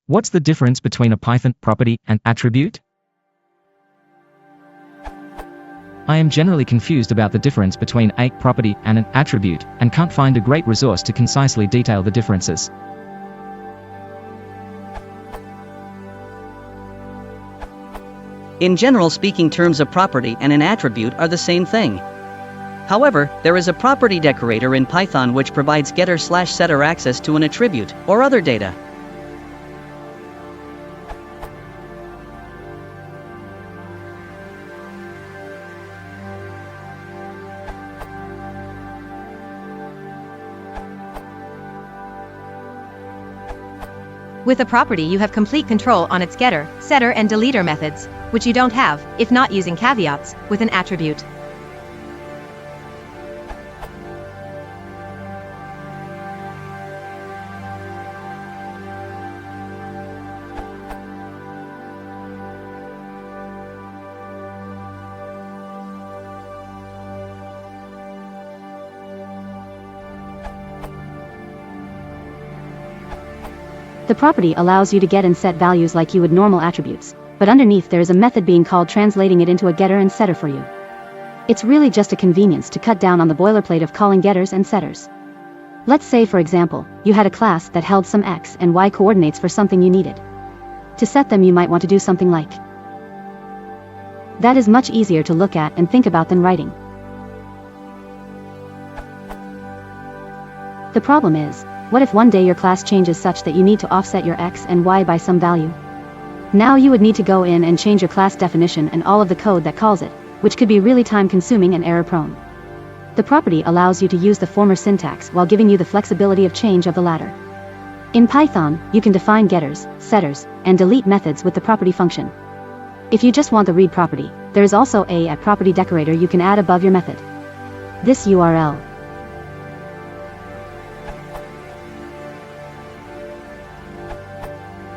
What's the difference between a Python property and attribute? I am generally confused about the difference between a property and an attribute, and can't find a great resource to concisely detail the differences. In general speaking, terms a property and an attribute are the same thing. However, there is a property decorator in Python which provides getter/setter access to an attribute or other data. With a property, you have complete control on its getter, setter, and deleter methods, which you don't have, if not using caveats, with an attribute. The property allows you to get and set values like you would normal attributes, but underneath there is a method being called translating it into a getter and setter for you. It's really just a convenience to cut down on the boilerplate of calling getters and setters. Let's say, for example, you had a class that held some x and y coordinates for something you needed. To set them, you might want to do something like that. Is much easier to look at and think about than writing. The problem is, what if one day your class changes such that you need to offset your x and y by some value? Now you would need to go in and change your class definition and all of the code that calls it, which could be really time-consuming and error-prone. The property allows you to use the former syntax while giving you the flexibility of change of the latter. In Python, you can define getters, setters, and delete methods with the property function. If you just want the read property, there is also a property decorator you can add above your method. This URL.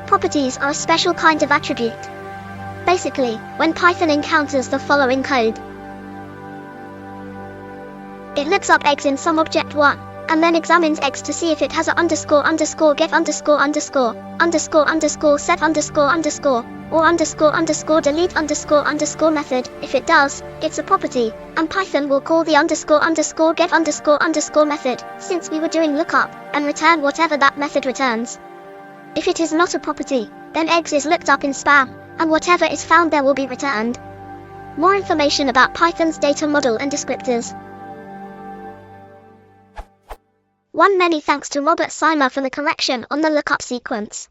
Properties are a special kind of attribute. Basically, when Python encounters the following code, it looks up x in some object 1, and then examines x to see if it has a underscore underscore get underscore underscore underscore underscore set underscore underscore or underscore underscore delete underscore underscore method. If it does, it's a property, and Python will call the underscore underscore get underscore underscore method, since we were doing lookup, and return whatever that method returns. If it is not a property, then x is looked up in spam, and whatever is found there will be returned. More information about Python's data model and descriptors. Many thanks to Robert Seimer for the correction on the lookup sequence.